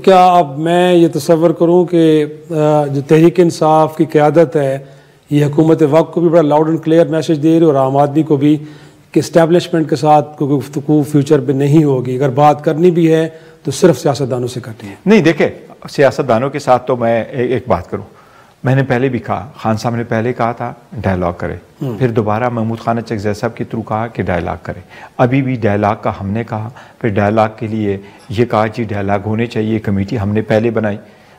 کیا اب میں یہ تصور کروں کہ جو تحریک انصاف کی قیادت ہے یہ حکومت وقت کو بھی بڑا لاؤڈ اینڈ کلیئر میسج دے رہی اور عام آدمی کو بھی کہ اسٹیبلشمنٹ کے ساتھ کوئی گفتگو فیوچر پہ نہیں ہوگی، اگر بات کرنی بھی ہے تو صرف سیاستدانوں سے کرنی ہے؟ نہیں، دیکھیں سیاستدانوں کے ساتھ تو میں ایک بات کروں، میں نے پہلے بھی کہا، خان صاحب نے پہلے کہا تھا ڈائلاگ کرے، پھر دوبارہ محمود خان چکزئی صاحب کے تھرو کہا کہ ڈائلاگ کرے، ابھی بھی ڈائلاگ کا ہم نے کہا، پھر ڈائلاگ کے لیے یہ کہا جی ڈائلاگ ہونے چاہیے، کمیٹی ہم نے پہلے بنائی،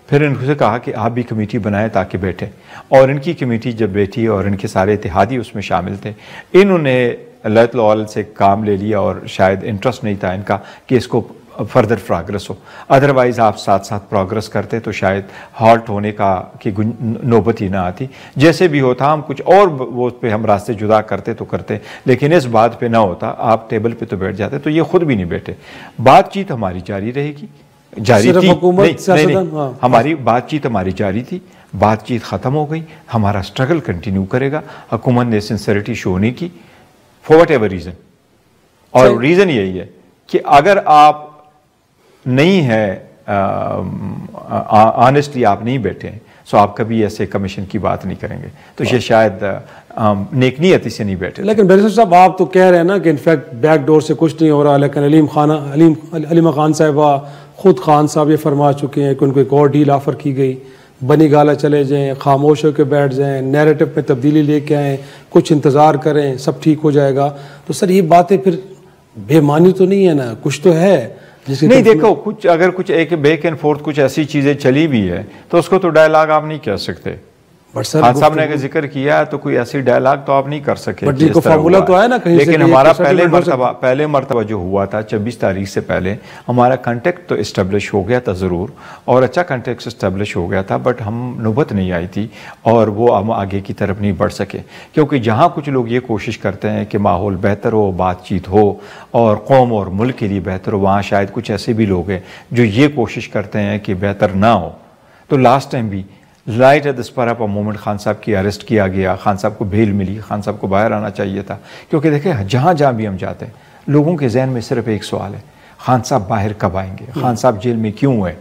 پھر ان سے کہا کہ آپ بھی کمیٹی بنائیں تاکہ بیٹھیں، اور ان کی کمیٹی جب بیٹھی اور ان کے سارے اتحادی اس میں شامل تھے، انہوں نے لیت لوال سے کام لے لیا اور شاید انٹرسٹ نہیں تھا ان کا کہ اس کو فردر پروگرس ہو، ادروائز آپ ساتھ ساتھ پروگرس کرتے تو شاید ہالٹ ہونے کا کی نوبت ہی نہ آتی، جیسے بھی ہوتا ہم کچھ اور وہ پہ ہم راستے جدا کرتے تو کرتے، لیکن اس بات پہ نہ ہوتا، آپ ٹیبل پہ تو بیٹھ جاتے، تو یہ خود بھی نہیں بیٹھے۔ بات چیت ہماری جاری رہے گی، جاری تھی، نہیں، ہماری بات چیت ہماری جاری تھی، بات چیت ختم ہو گئی، ہمارا سٹرگل کنٹینیو کرے گا، حکومت نے سنسیریٹی شو نہیں کی فار وٹ ایور ریزن، اور ریزن یہی ہے کہ اگر آپ نہیں ہے آنیسٹلی آپ نہیں بیٹھے ہیں سو آپ کبھی ایسے کمیشن کی بات نہیں کریں گے، تو یہ شاید نیک نیتی سے نہیں بیٹھے۔ لیکن بیرسٹر صاحب آپ تو کہہ رہے ہیں نا کہ انفیکٹ بیک ڈور سے کچھ نہیں ہو رہا، لیکن علیمہ خان صاحبہ خود خان صاحب یہ فرما چکے ہیں کہ ان کو ایک اور ڈیل آفر کی گئی، بنی گالا چلے جائیں، خاموش ہو کے بیٹھ جائیں، نیریٹو میں تبدیلی لے کے آئیں، کچھ انتظار کریں، سب ٹھیک ہو جائے گا۔ تو سر یہ باتیں پھر بے معنی تو نہیں ہے نا، کچھ تو ہے نہیں؟ دیکھو کچھ اگر کچھ ایک بیک اینڈ فورتھ کچھ ایسی چیزیں چلی بھی ہے تو اس کو تو ڈائلاگ آپ نہیں کہہ سکتے۔ خان صاحب نے اگر ذکر کیا تو کوئی ایسی ڈائلاگ تو آپ نہیں کر سکے، لیکن ہمارا پہلے مرتبہ جو ہوا تھا 26 تاریخ سے پہلے ہمارا کنٹیکٹ تو اسٹیبلش ہو گیا تھا ضرور، اور اچھا کنٹیکٹ اسٹیبلش ہو گیا تھا، بٹ ہم نوبت نہیں آئی تھی اور وہ ہم آگے کی طرف نہیں بڑھ سکے، کیونکہ جہاں کچھ لوگ یہ کوشش کرتے ہیں کہ ماحول بہتر ہو، بات چیت ہو اور قوم اور ملک کے لیے بہتر ہو، وہاں شاید کچھ ایسے بھی لوگ ہیں جو یہ کوشش کرتے ہیں کہ بہتر نہ ہو۔ تو لاسٹ ٹائم بھی right at the spur of a moment Khan sahab کی اریسٹ کیا گیا، خان صاحب کو بیل ملی، خان صاحب کو باہر آنا چاہیے تھا، کیونکہ دیکھیں جہاں جہاں بھی ہم جاتے ہیں لوگوں کے ذہن میں صرف ایک سوال ہے، خان صاحب باہر کب آئیں گے، خان صاحب جیل میں کیوں ہے؟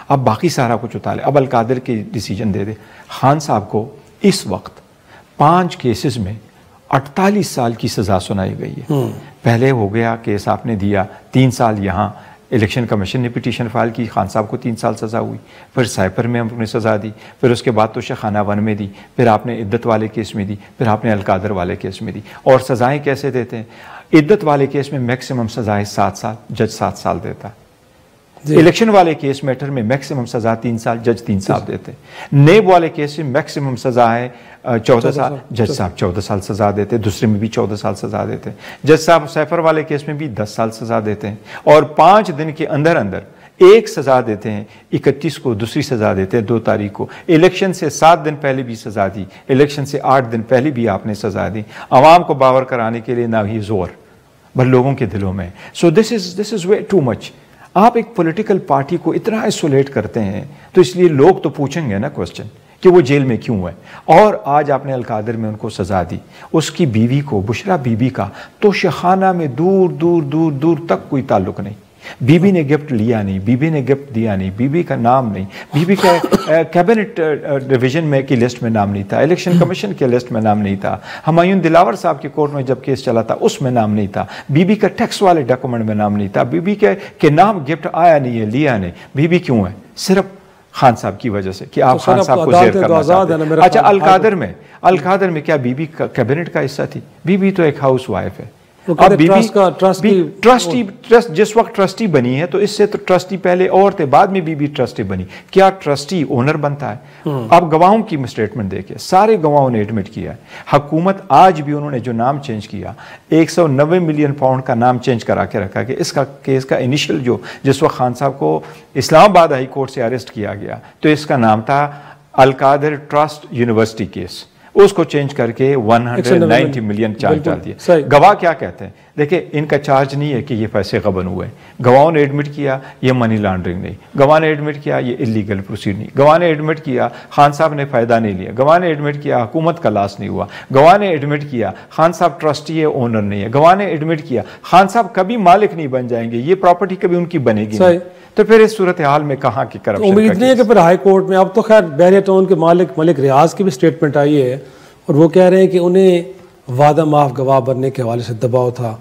اب باقی سارا کچھ اتارے، اب القادر کی ڈیسیجن دے دے۔ خان صاحب کو اس وقت 5 کیسز میں 48 سال کی سزا سنائی گئی ہے۔ پہلے ہو گیا کیس آپ نے دیا 3 سال، یہاں الیکشن کمیشن نے پٹیشن فائل کی، خان صاحب کو 3 سال سزا ہوئی، پھر سائپر میں ہم نے سزا دی، پھر اس کے بعد تو شیخانہ 1 میں دی، پھر آپ نے عدت والے کیس میں دی، پھر آپ نے القادر والے کیس میں دی۔ اور سزائیں کیسے دیتے ہیں؟ عدت والے کیس میں میکسیمم سزائیں 7 سال، جج 7 سال دیتا ہے۔ الیکشن والے کیس میٹر میں میکسیمم سزا 3 سال، جج 3 سال دیتے ہیں۔ نیب والے کیس میں میکسیمم سزا ہے 14 سال، جج صاحب 14 سال سزا دیتے ہیں، دوسرے میں بھی 14 سال سزا دیتے ہیں۔ جج صاحب سیفر والے کیس میں بھی 10 سال سزا دیتے ہیں، اور 5 دن کے اندر اندر ایک سزا دیتے ہیں، 31 کو دوسری سزا دیتے ہیں، 2 تاریخ کو۔ الیکشن سے 7 دن پہلے بھی سزا دی، الیکشن سے 8 دن پہلے بھی آپ نے سزا دی، عوام کو باور کرانے کے لیے نہ ہی زور بل لوگوں کے دلوں میں۔ سو دس از وے ٹو مچ۔ آپ ایک پولیٹیکل پارٹی کو اتنا آئسولیٹ کرتے ہیں تو اس لیے لوگ تو پوچھیں گے نا کوسچن کہ وہ جیل میں کیوں ہے۔ اور آج آپ نے القادر میں ان کو سزا دی، اس کی بیوی کو، بشرا بی بی کا تو شیخانہ میں دور دور دور دور تک کوئی تعلق نہیں، بی بی نے گفٹ لیا نہیں، بی بی نے گفٹ دیا نہیں، بی بی کا نام نہیں، بی بی کا کیبنٹ ڈویژن میں کی لسٹ میں نام نہیں تھا، الیکشن کمیشن کے لسٹ میں نام نہیں تھا، ہمایوں دلاور صاحب کے کورٹ میں جب کیس چلا تھا اس میں نام نہیں تھا، بی بی کا ٹیکس والے ڈاکومنٹ میں نام نہیں تھا، بی بی کے نام گفٹ آیا نہیں ہے، لیا نہیں۔ بی بی کیوں ہے؟ صرف خان صاحب کی وجہ سے کہ آپ خان صاحب کو زیر کرنا چاہتے ہیں۔ اچھا القادر میں کیا بی بی کیبنٹ کا حصہ تھی؟ بی بی تو ایک ہاؤس وائف ہے۔ اب بی بی ٹرسٹی جس وقت ٹرسٹی بنی ہے تو اس سے تو ٹرسٹی پہلے اور تھے، بعد میں بی بی ٹرسٹی بنی۔ کیا ٹرسٹی اونر بنتا ہے؟ اب گواہوں کی اسٹیٹمنٹ دیکھیں، سارے گواہوں نے ایڈمٹ کیا ہے۔ حکومت آج بھی انہوں نے جو نام چینج کیا، 190 ملین پاؤنڈ کا نام چینج کرا کے رکھا کہ اس کا کیس کا انیشل جس وقت خان صاحب کو اسلام آباد ہائی کورٹ سے اریسٹ کیا گیا تو اس کا نام تھا القادر ٹرسٹ یونیورسٹی کیس، اس کو چینج کر کے 190 ملین چارج ڈال دیا۔ گواہ کیا کہتے ہیں؟ دیکھیں ان کا چارج نہیں ہے کہ یہ پیسے غبن ہوئے، گواہوں نے ایڈمٹ کیا یہ منی لانڈرنگ نہیں، گواہ نے ایڈمٹ کیا یہ اللیگل پروسیڈ نہیں، گواہ نے ایڈمٹ کیا خان صاحب نے فائدہ نہیں لیا، گواہ نے ایڈمٹ کیا حکومت کا لاس نہیں ہوا، گواہ نے ایڈمٹ کیا خان صاحب ٹرسٹی ہے اونر نہیں ہے، گواہ نے ایڈمٹ کیا خان صاحب کبھی مالک نہیں بن جائیں گے، یہ پراپرٹی کبھی ان کی بنے گی نہیں۔ تو پھر اس صورتحال میں کہاں کی کرپشن؟ امید نہیں ہے کہ پھر ہائی کورٹ میں، اب تو خیر بحریہ ٹاؤن کے ملک ریاض کی بھی سٹیٹمنٹ آئی ہے اور وہ کہہ رہے ہیں کہ انہیں وعدہ معاف گواہ بننے کے حوالے سے دباؤ تھا.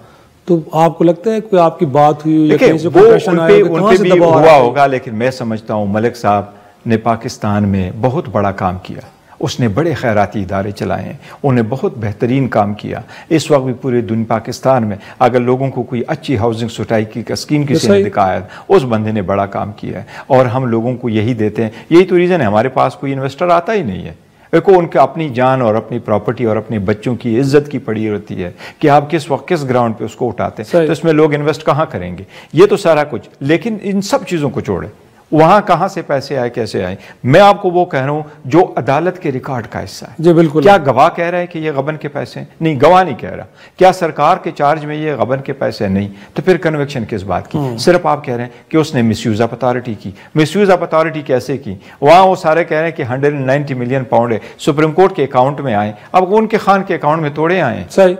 تو آپ کو لگتا ہے کوئی آپ کی بات ہوئی یا کہیں سے پریشن آیا کہ کہاں سے دباؤ ہوا ہوگا؟ لیکن میں سمجھتا ہوں ملک صاحب نے پاکستان میں بہت بڑا کام کیا. اس نے بڑے خیراتی ادارے چلائے ہیں، انہوں نے بہت بہترین کام کیا. اس وقت بھی پورے پاکستان میں اگر لوگوں کو کوئی اچھی ہاؤسنگ سوسائٹی کی اسکیم کسی نے دکھایا ہے، اس بندے نے بڑا کام کیا ہے. اور ہم لوگوں کو یہی دیتے ہیں. یہی تو ریزن ہے ہمارے پاس کوئی انویسٹر آتا ہی نہیں ہے. دیکھو ان کے اپنی جان اور اپنی پراپرٹی اور اپنے بچوں کی عزت کی پڑی ہوتی ہے کہ آپ کس وقت کس گراؤنڈ پہ اس کو اٹھاتے ہیں. تو اس میں لوگ انویسٹ کہاں کریں گے؟ یہ تو سارا کچھ. لیکن ان سب چیزوں کو چھوڑے، وہاں کہاں سے پیسے آئے، کیسے آئے؟ میں آپ کو وہ کہہ رہا ہوں جو عدالت کے ریکارڈ کا حصہ ہے. جی بالکل. کیا گواہ کہہ رہا ہے کہ یہ غبن کے پیسے ہیں؟ نہیں، گواہ نہیں کہہ رہا. کیا سرکار کے چارج میں یہ غبن کے پیسے نہیں؟ تو پھر کنوکشن کس بات کی؟ صرف آپ کہہ رہے ہیں کہ اس نے مس یوز آف اتھارٹی کی. مس یوز آف اتھارٹی کیسے کی؟ وہاں وہ سارے کہہ رہے ہیں کہ 190 ملین پاؤنڈ سپریم کورٹ کے اکاؤنٹ میں آئے. اب ان کے خان کے اکاؤنٹ میں توڑے آئے. صحیح.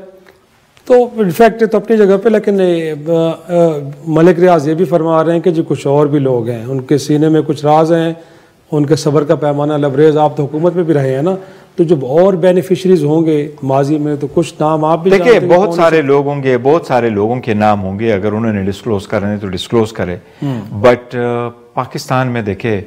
تو انفیکٹ تو اپنی جگہ پہ، لیکن ملک ریاض یہ بھی فرما رہے ہیں کہ جو کچھ اور بھی لوگ ہیں ان کے سینے میں کچھ راز ہیں، ان کے صبر کا پیمانہ لبریز. آپ تو حکومت میں بھی رہے ہیں نا، تو جب اور بینیفیشریز ہوں گے ماضی میں تو کچھ نام آپ بھی دیکھیں. بہت سارے لوگ ہوں گے، بہت سارے لوگوں کے نام ہوں گے. اگر انہوں نے ڈسکلوز کرنے تو ڈسکلوز کرے. بٹ پاکستان میں دیکھیں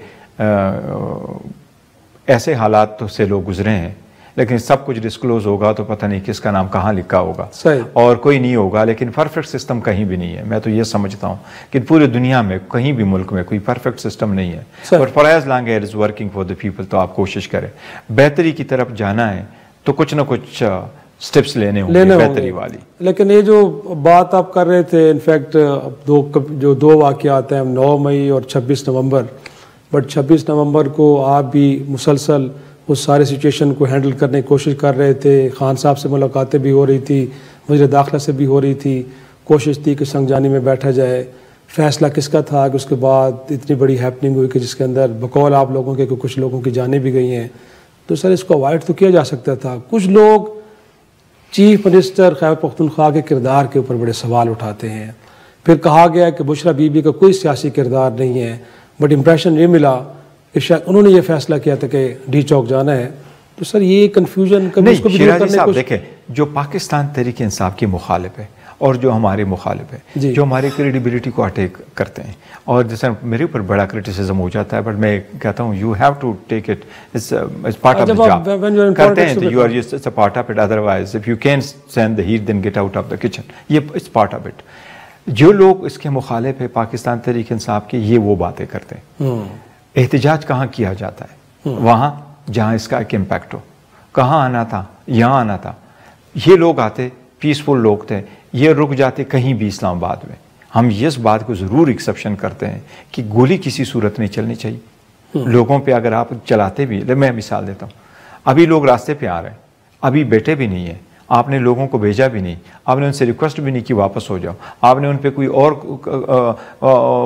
ایسے حالات سے لوگ گزرے ہیں، لیکن سب کچھ ڈسکلوز ہوگا تو پتہ نہیں کس کا نام کہاں لکھا ہوگا. اور کوئی نہیں ہوگا. لیکن پرفیکٹ سسٹم کہیں بھی نہیں ہے. میں تو یہ سمجھتا ہوں کہ پوری دنیا میں کہیں بھی ملک میں کوئی پرفیکٹ سسٹم نہیں ہے. اور far as long as working for the people تو آپ کوشش کریں. بہتری کی طرف جانا ہے تو کچھ نہ کچھ سٹیپس لینے ہوں گے بہتری والی. لیکن یہ جو بات آپ کر رہے تھے، انفیکٹ جو دو واقعات ہیں 9 مئی اور 26 نومبر، بٹ 26 نومبر کو آپ بھی مسلسل اس سارے سچویشن کو ہینڈل کرنے کی کوشش کر رہے تھے. خان صاحب سے ملاقاتیں بھی ہو رہی تھی، وزیر داخلہ سے بھی ہو رہی تھی. کوشش تھی کہ سنگجانی میں بیٹھا جائے. فیصلہ کس کا تھا کہ اس کے بعد اتنی بڑی ہیپننگ ہوئی کہ جس کے اندر بقول آپ لوگوں کے کچھ لوگوں کی جانیں بھی گئی ہیں. تو سر اس کو اوائڈ تو کیا جا سکتا تھا. کچھ لوگ چیف منسٹر خیبر پختونخوا کے کردار کے اوپر بڑے سوال اٹھاتے ہیں. پھر کہا گیا کہ بشرا بی بی کا کوئی سیاسی کردار نہیں ہے، بٹ امپریشن یہ ملا کہ شاید انہوں نے یہ فیصلہ کیا تھا کہ ڈی چوک جانا ہے. تو سر یہ کنفیوژن دیکھیں جو پاکستان تحریک انصاف کے مخالف ہے اور جو ہمارے مخالف ہے، جو ہماری کریڈیبلٹی کو اٹیک کرتے ہیں، اور جیسے میرے اوپر بڑا کرٹیسزم ہو جاتا ہے، بٹ میں کہتا ہوں you have to take it is part of the job. کرتے ہیں تو you are just a part of it. Otherwise if you can send the heat then get out of the kitchen. یہ it's part of it. جو لوگ اس کے مخالف ہے پاکستان تحریک انصاف کے، یہ وہ باتیں کرتے ہیں. احتجاج کہاں کیا جاتا ہے؟ وہاں جہاں اس کا ایک امپیکٹ ہو. کہاں آنا تھا؟ یہاں آنا تھا. یہ لوگ آتے، پیسفل لوگ تھے، یہ رک جاتے کہیں بھی اسلام آباد میں. ہم اس بات کو ضرور ایکسیپشن کرتے ہیں کہ گولی کسی صورت نہیں چلنی چاہیے. لوگوں پہ اگر آپ چلاتے بھی، میں مثال دیتا ہوں، ابھی لوگ راستے پہ آ رہے ہیں، ابھی بیٹھے بھی نہیں ہیں، آپ نے لوگوں کو بھیجا بھی نہیں، آپ نے ان سے ریکویسٹ بھی نہیں کی واپس ہو جاؤ، آپ نے ان پہ کوئی اور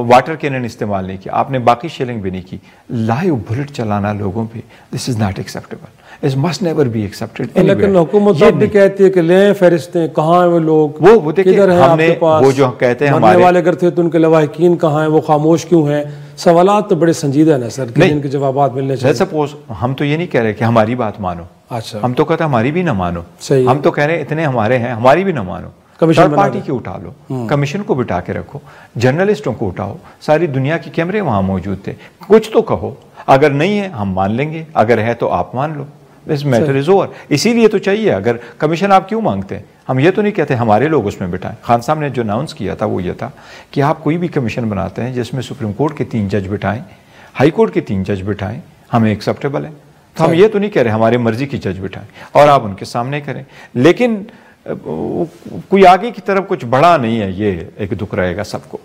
واٹر کینن استعمال نہیں کیا، آپ نے باقی شیلنگ بھی نہیں کی. لائیو بلٹ چلانا لوگوں پہ، this is not acceptable. It must never be accepted. لیکن حکومت بھی کہتی ہے کہ لیں فہرستیں، کہاں ہیں وہ لوگ، وہ کدھر ہیں آپ کے پاس؟ وہ جو کہتے ہیں ہمارے والے اگر تھے تو ان کے لواحقین کہاں ہیں، وہ خاموش کیوں ہیں؟ سوالات تو بڑے سنجیدہ ہیں نا سر، کہ ان کے جوابات ملنے چاہیے. سپوز ہم تو یہ نہیں کہہ رہے کہ ہماری بات مانو. اچھا، ہم تو کہتے ہیں ہماری بھی نہ مانو. ہم تو کہہ رہے ہیں اتنے ہمارے ہیں، ہماری بھی نہ مانو. کمیشن پارٹی کی اٹھا لو، کمیشن کو بٹھا کے رکھو، جرنلسٹوں کو اٹھاؤ. ساری دنیا کے کیمرے وہاں موجود تھے. کچھ تو کہو. اگر نہیں ہے ہم مان لیں گے، اگر ہے تو آپ مان لو. This matter is over. اسی لیے تو چاہیے. اگر کمیشن آپ کیوں مانگتے ہیں؟ ہم یہ تو نہیں کہتے ہمارے لوگ اس میں بٹھائیں. خان صاحب نے جو اناؤنس کیا تھا وہ یہ تھا کہ آپ کوئی بھی کمیشن بناتے ہیں جس میں سپریم کورٹ کے 3 جج بٹھائیں، ہائی کورٹ کے 3 جج بٹھائیں، ہمیں ایکسیپٹیبل ہے. تو ہم یہ تو نہیں کہہ رہے ہمارے مرضی کی جج بٹھائیں اور آپ ان کے سامنے کریں. لیکن کوئی آگے کی طرف کچھ بڑا نہیں ہے، یہ ایک دکھ رہے گا سب کو.